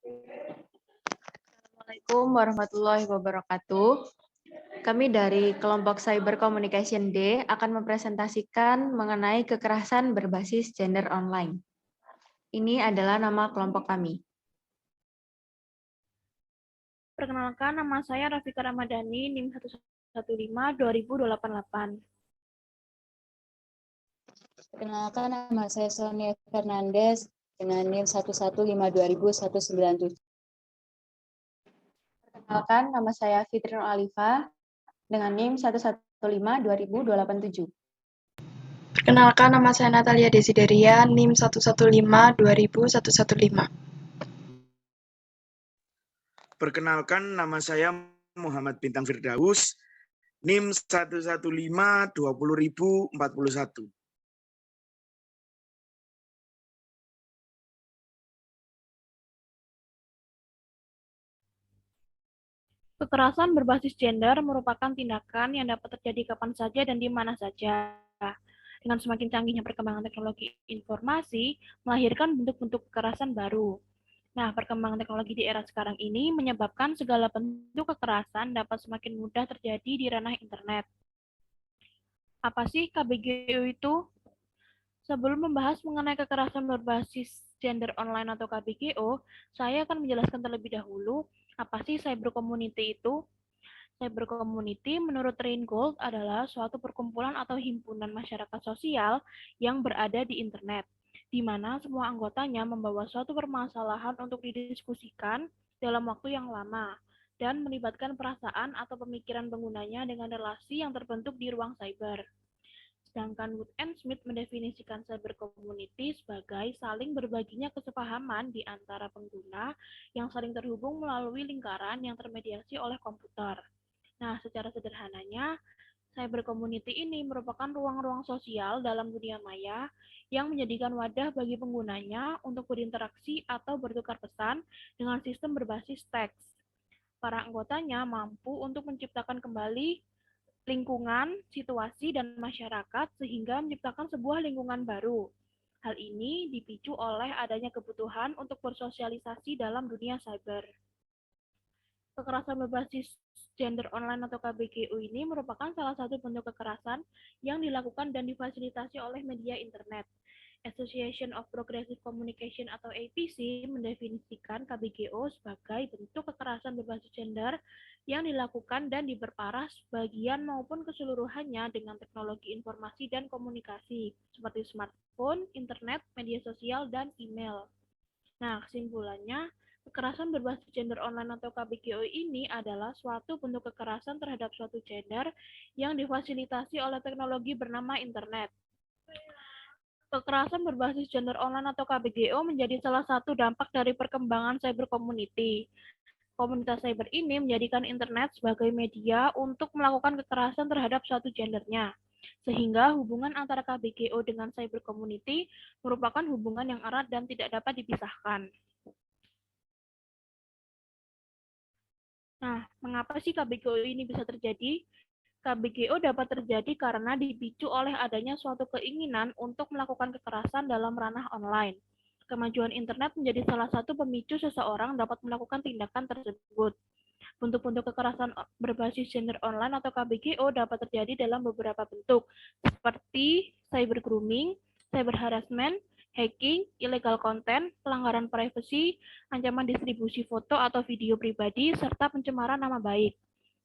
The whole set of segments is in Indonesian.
Assalamualaikum warahmatullahi wabarakatuh. Kami dari kelompok Cyber Communication D akan mempresentasikan mengenai kekerasan berbasis gender online. Ini adalah nama kelompok kami. Perkenalkan, nama saya Rafika Ramadhani, NIM 115-2088. Perkenalkan, nama saya Sonia Fernandes dengan NIM 115200197. Perkenalkan, nama saya Fitri Nur Alifa dengan NIM 1152087. Perkenalkan, nama saya Natalia Desideria, NIM 115200115. Perkenalkan, nama saya Muhammad Bintang Firdaus, NIM 11520.041. Kekerasan berbasis gender merupakan tindakan yang dapat terjadi kapan saja dan di mana saja. Dengan semakin canggihnya perkembangan teknologi informasi, melahirkan bentuk-bentuk kekerasan baru. Nah, perkembangan teknologi di era sekarang ini menyebabkan segala bentuk kekerasan dapat semakin mudah terjadi di ranah internet. Apa sih KBGO itu? Sebelum membahas mengenai kekerasan berbasis gender online atau KBGO, saya akan menjelaskan terlebih dahulu apa sih cyber community itu. Cyber community menurut Reingold adalah suatu perkumpulan atau himpunan masyarakat sosial yang berada di internet, di mana semua anggotanya membawa suatu permasalahan untuk didiskusikan dalam waktu yang lama, dan melibatkan perasaan atau pemikiran penggunanya dengan relasi yang terbentuk di ruang cyber. Sedangkan Wood and Smith mendefinisikan cyber community sebagai saling berbaginya kesepahaman di antara pengguna yang saling terhubung melalui lingkaran yang termediasi oleh komputer. Nah, secara sederhananya, cyber community ini merupakan ruang-ruang sosial dalam dunia maya yang menjadikan wadah bagi penggunanya untuk berinteraksi atau bertukar pesan dengan sistem berbasis teks. Para anggotanya mampu untuk menciptakan kembali lingkungan, situasi, dan masyarakat sehingga menciptakan sebuah lingkungan baru. Hal ini dipicu oleh adanya kebutuhan untuk bersosialisasi dalam dunia cyber. Kekerasan berbasis gender online atau KBGO ini merupakan salah satu bentuk kekerasan yang dilakukan dan difasilitasi oleh media internet. Association of Progressive Communication atau APC mendefinisikan KBGO sebagai bentuk kekerasan berbasis gender yang dilakukan dan diperparah sebagian maupun keseluruhannya dengan teknologi informasi dan komunikasi seperti smartphone, internet, media sosial, dan email. Nah, kesimpulannya, kekerasan berbasis gender online atau KBGO ini adalah suatu bentuk kekerasan terhadap suatu gender yang difasilitasi oleh teknologi bernama internet. Kekerasan berbasis gender online atau KBGO menjadi salah satu dampak dari perkembangan cyber community. Komunitas cyber ini menjadikan internet sebagai media untuk melakukan kekerasan terhadap suatu gendernya. Sehingga hubungan antara KBGO dengan cyber community merupakan hubungan yang erat dan tidak dapat dipisahkan. Nah, mengapa sih KBGO ini bisa terjadi? KBGO dapat terjadi karena dipicu oleh adanya suatu keinginan untuk melakukan kekerasan dalam ranah online. Kemajuan internet menjadi salah satu pemicu seseorang dapat melakukan tindakan tersebut. Bentuk-bentuk kekerasan berbasis gender online atau KBGO dapat terjadi dalam beberapa bentuk, seperti cyber grooming, cyber harassment, hacking, illegal content, pelanggaran privasi, ancaman distribusi foto atau video pribadi, serta pencemaran nama baik.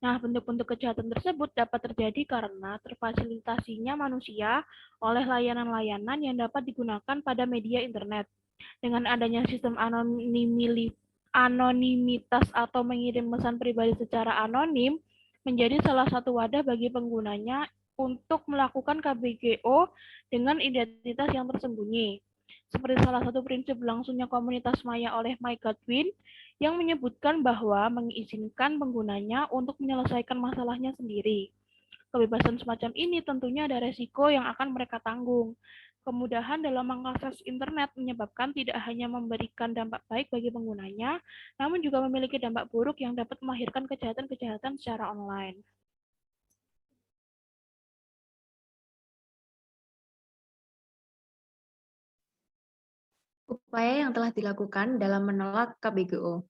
Nah, bentuk-bentuk kejahatan tersebut dapat terjadi karena terfasilitasinya manusia oleh layanan-layanan yang dapat digunakan pada media internet. Dengan adanya sistem anonimitas atau mengirim pesan pribadi secara anonim, menjadi salah satu wadah bagi penggunanya untuk melakukan KBGO dengan identitas yang tersembunyi. Seperti salah satu prinsip berlangsungnya komunitas maya oleh Mike Godwin, yang menyebutkan bahwa mengizinkan penggunanya untuk menyelesaikan masalahnya sendiri. Kebebasan semacam ini tentunya ada resiko yang akan mereka tanggung. Kemudahan dalam mengakses internet menyebabkan tidak hanya memberikan dampak baik bagi penggunanya, namun juga memiliki dampak buruk yang dapat melahirkan kejahatan-kejahatan secara online. upaya yang telah dilakukan dalam menolak KBGO.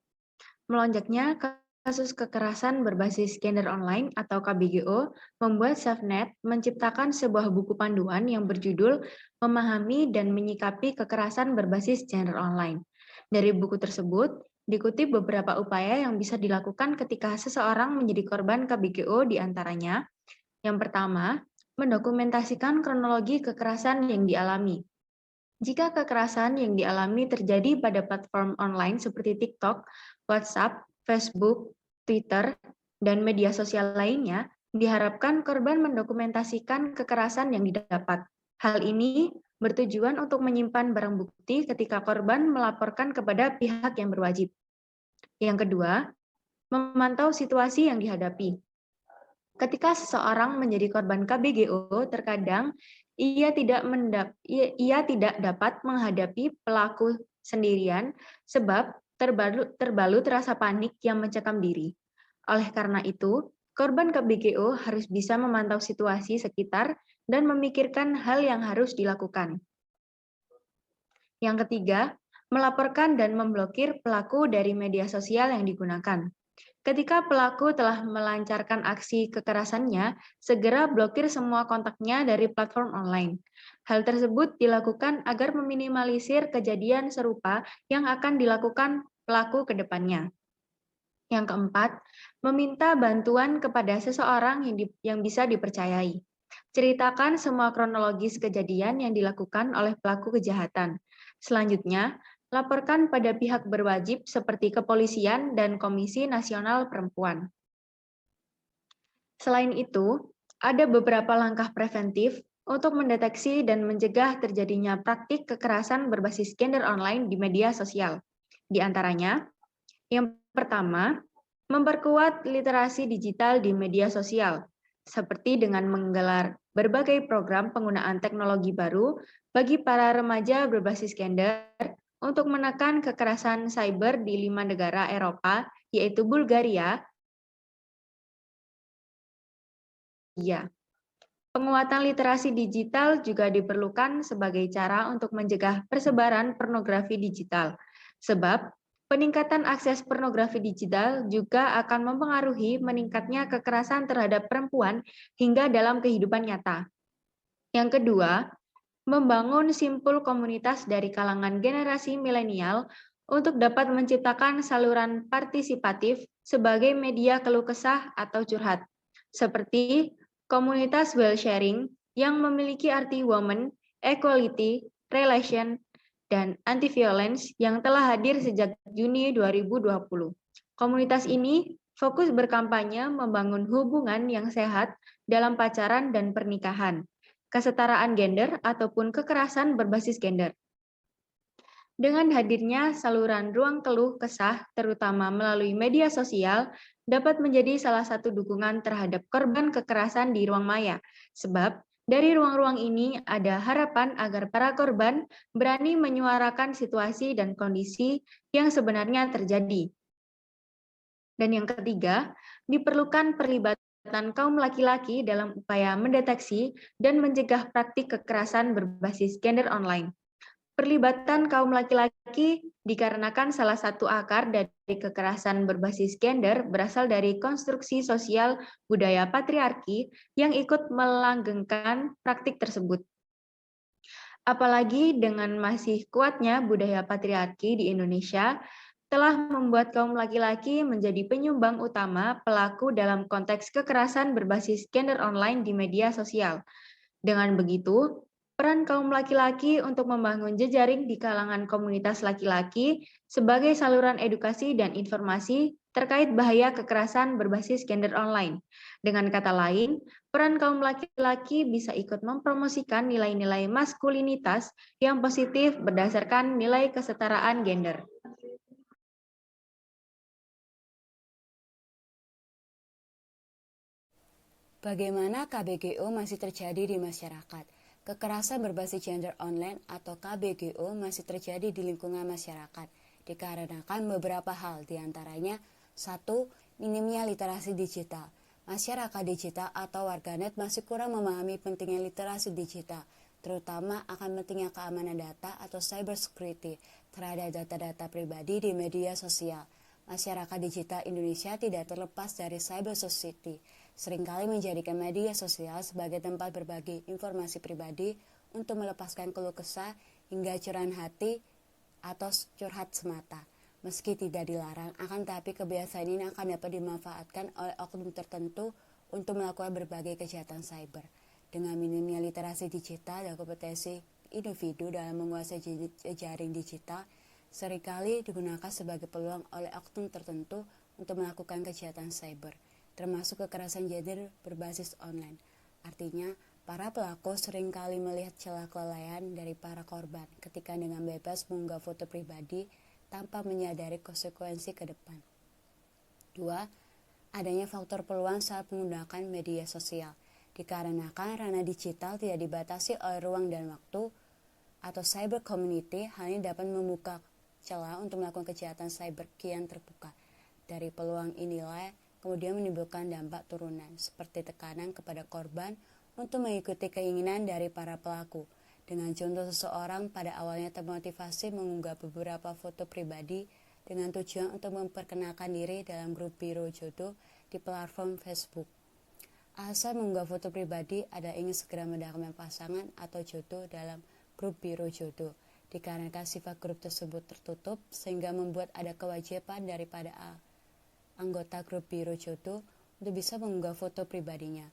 Melonjaknya kasus kekerasan berbasis gender online atau KBGO membuat SafeNet menciptakan sebuah buku panduan yang berjudul Memahami dan Menyikapi Kekerasan Berbasis Gender Online. Dari buku tersebut, dikutip beberapa upaya yang bisa dilakukan ketika seseorang menjadi korban KBGO, di antaranya, yang pertama, mendokumentasikan kronologi kekerasan yang dialami. Jika kekerasan yang dialami terjadi pada platform online seperti TikTok, WhatsApp, Facebook, Twitter, dan media sosial lainnya, diharapkan korban mendokumentasikan kekerasan yang didapat. Hal ini bertujuan untuk menyimpan barang bukti ketika korban melaporkan kepada pihak yang berwajib. Yang kedua, memantau situasi yang dihadapi. Ketika seseorang menjadi korban KBGO, terkadang ia tidak dapat menghadapi pelaku sendirian sebab terbalut rasa panik yang mencekam diri. Oleh karena itu, korban KBGO harus bisa memantau situasi sekitar dan memikirkan hal yang harus dilakukan. Yang ketiga, melaporkan dan memblokir pelaku dari media sosial yang digunakan. Ketika pelaku telah melancarkan aksi kekerasannya, segera blokir semua kontaknya dari platform online. Hal tersebut dilakukan agar meminimalisir kejadian serupa yang akan dilakukan pelaku ke depannya. Yang keempat, meminta bantuan kepada seseorang yang bisa dipercayai. Ceritakan semua kronologis kejadian yang dilakukan oleh pelaku kejahatan. Selanjutnya, laporkan pada pihak berwajib seperti kepolisian dan Komisi Nasional Perempuan. Selain itu, ada beberapa langkah preventif untuk mendeteksi dan mencegah terjadinya praktik kekerasan berbasis gender online di media sosial. Di antaranya, yang pertama, memperkuat literasi digital di media sosial, seperti dengan menggelar berbagai program penggunaan teknologi baru bagi para remaja berbasis gender untuk menekan kekerasan cyber di 5 negara Eropa, yaitu Bulgaria. Penguatan literasi digital juga diperlukan sebagai cara untuk mencegah persebaran pornografi digital, sebab peningkatan akses pornografi digital juga akan mempengaruhi meningkatnya kekerasan terhadap perempuan hingga dalam kehidupan nyata. Yang kedua, membangun simpul komunitas dari kalangan generasi milenial untuk dapat menciptakan saluran partisipatif sebagai media keluh kesah atau curhat, seperti komunitas well sharing yang memiliki arti women, equality, relation, dan anti-violence yang telah hadir sejak Juni 2020. Komunitas ini fokus berkampanye membangun hubungan yang sehat dalam pacaran dan pernikahan, kesetaraan gender, ataupun kekerasan berbasis gender. Dengan hadirnya saluran ruang keluh kesah, terutama melalui media sosial, dapat menjadi salah satu dukungan terhadap korban kekerasan di ruang maya, sebab dari ruang-ruang ini ada harapan agar para korban berani menyuarakan situasi dan kondisi yang sebenarnya terjadi. Dan yang ketiga, diperlukan perlibatan kaum laki-laki dalam upaya mendeteksi dan mencegah praktik kekerasan berbasis gender online. Perlibatan kaum laki-laki dikarenakan salah satu akar dari kekerasan berbasis gender berasal dari konstruksi sosial budaya patriarki yang ikut melanggengkan praktik tersebut. Apalagi dengan masih kuatnya budaya patriarki di Indonesia, telah membuat kaum laki-laki menjadi penyumbang utama pelaku dalam konteks kekerasan berbasis gender online di media sosial. Dengan begitu, peran kaum laki-laki untuk membangun jejaring di kalangan komunitas laki-laki sebagai saluran edukasi dan informasi terkait bahaya kekerasan berbasis gender online. Dengan kata lain, peran kaum laki-laki bisa ikut mempromosikan nilai-nilai maskulinitas yang positif berdasarkan nilai kesetaraan gender. Bagaimana KBGO masih terjadi di masyarakat? Kekerasan berbasis gender online atau KBGO masih terjadi di lingkungan masyarakat dikarenakan beberapa hal, diantaranya 1. Minimnya literasi digital. Masyarakat digital atau warganet masih kurang memahami pentingnya literasi digital. terutama akan pentingnya keamanan data atau cybersecurity terhadap data-data pribadi di media sosial. Masyarakat digital Indonesia tidak terlepas dari cyber society, seringkali menjadikan media sosial sebagai tempat berbagi informasi pribadi untuk melepaskan keluh kesah hingga curahan hati atau curhat semata. Meski tidak dilarang, akan tetapi kebiasaan ini akan dapat dimanfaatkan oleh oknum tertentu untuk melakukan berbagai kejahatan cyber. Dengan minimnya literasi digital dan kompetensi individu dalam menguasai jejaring digital, seringkali digunakan sebagai peluang oleh oknum tertentu untuk melakukan kejahatan cyber, termasuk kekerasan gender berbasis online. Artinya, para pelaku seringkali melihat celah kelalaian dari para korban ketika dengan bebas mengunggah foto pribadi tanpa menyadari konsekuensi ke depan. 2. Adanya faktor peluang saat menggunakan media sosial. Dikarenakan ranah digital tidak dibatasi oleh ruang dan waktu atau cyber community, hal ini dapat membuka celah untuk melakukan kejahatan cyber kian terbuka. Dari peluang inilah kemudian menimbulkan dampak turunan seperti tekanan kepada korban untuk mengikuti keinginan dari para pelaku. Dengan contoh seseorang pada awalnya termotivasi mengunggah beberapa foto pribadi dengan tujuan untuk memperkenalkan diri dalam grup biro jodoh di platform Facebook. Alasan mengunggah foto pribadi adalah ingin segera mendapatkan pasangan atau jodoh dalam grup biro jodoh. Dikarenakan sifat grup tersebut tertutup sehingga membuat ada kewajiban daripada anggota grup biro jodoh untuk bisa mengunggah foto pribadinya.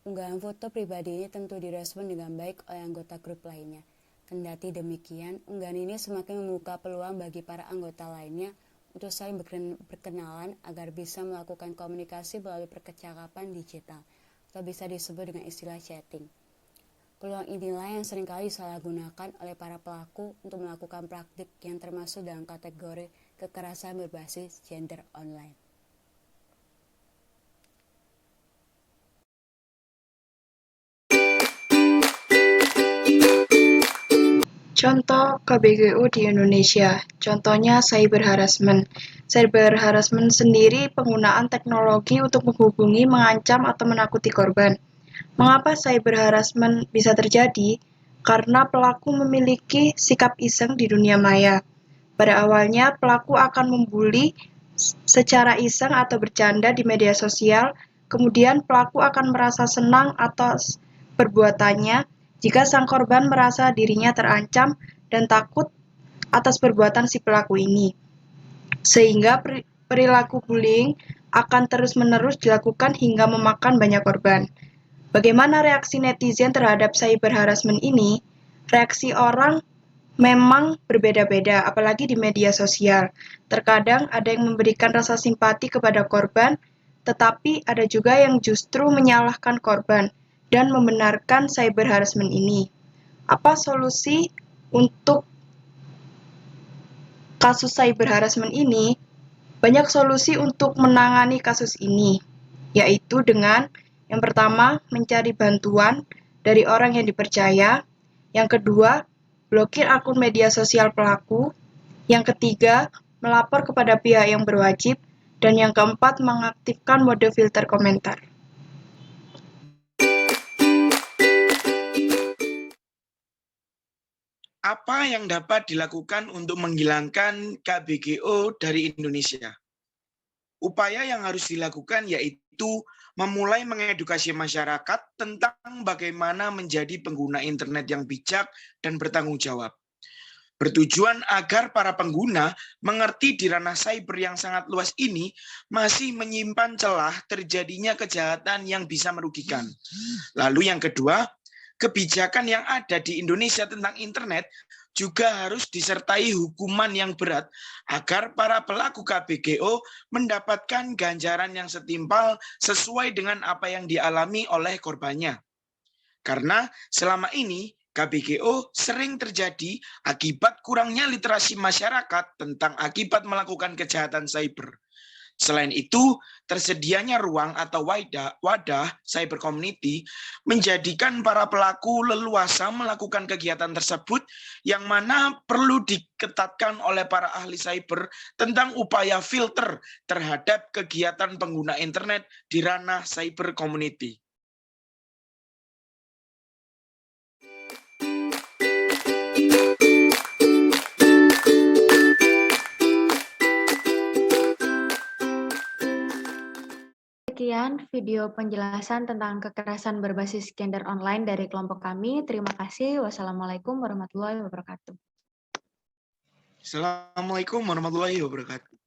Unggahan foto pribadi ini tentu direspon dengan baik oleh anggota grup lainnya. Kendati demikian, unggahan ini semakin membuka peluang bagi para anggota lainnya untuk saling berkenalan agar bisa melakukan komunikasi melalui percakapan digital, atau bisa disebut dengan istilah chatting. Peluang inilah yang seringkali disalahgunakan oleh para pelaku untuk melakukan praktik yang termasuk dalam kategori kekerasan berbasis gender online. Contoh KBGO di Indonesia, contohnya cyber harassment. Cyber harassment sendiri penggunaan teknologi untuk menghubungi, mengancam, atau menakuti korban. Mengapa cyber harassment bisa terjadi? Karena pelaku memiliki sikap iseng di dunia maya. Pada awalnya, pelaku akan membuli secara iseng atau bercanda di media sosial, kemudian pelaku akan merasa senang atas perbuatannya jika sang korban merasa dirinya terancam dan takut atas perbuatan si pelaku ini. Sehingga perilaku bullying akan terus-menerus dilakukan hingga memakan banyak korban. Bagaimana reaksi netizen terhadap cyber harassment ini? Reaksi orang memang berbeda-beda, apalagi di media sosial. Terkadang ada yang memberikan rasa simpati kepada korban, tetapi ada juga yang justru menyalahkan korban dan membenarkan cyber harassment ini. Apa solusi untuk kasus cyber harassment ini? Banyak solusi untuk menangani kasus ini, yaitu dengan yang pertama, mencari bantuan dari orang yang dipercaya. Yang kedua, blokir akun media sosial pelaku. Yang ketiga, melapor kepada pihak yang berwajib. Dan yang keempat, mengaktifkan mode filter komentar. Apa yang dapat dilakukan untuk menghilangkan KBGO dari Indonesia? Upaya yang harus dilakukan yaitu memulai mengedukasi masyarakat tentang bagaimana menjadi pengguna internet yang bijak dan bertanggung jawab. Bertujuan agar para pengguna mengerti di ranah cyber yang sangat luas ini masih menyimpan celah terjadinya kejahatan yang bisa merugikan. Lalu yang kedua, kebijakan yang ada di Indonesia tentang internet juga harus disertai hukuman yang berat agar para pelaku KBGO mendapatkan ganjaran yang setimpal sesuai dengan apa yang dialami oleh korbannya. Karena selama ini KBGO sering terjadi akibat kurangnya literasi masyarakat tentang akibat melakukan kejahatan cyber. Selain itu, tersedianya ruang atau wadah cyber community menjadikan para pelaku leluasa melakukan kegiatan tersebut yang mana perlu diketatkan oleh para ahli cyber tentang upaya filter terhadap kegiatan pengguna internet di ranah cyber community. Sekian video penjelasan tentang kekerasan berbasis gender online dari kelompok kami. Terima kasih. Wassalamualaikum warahmatullahi wabarakatuh. Assalamualaikum warahmatullahi wabarakatuh.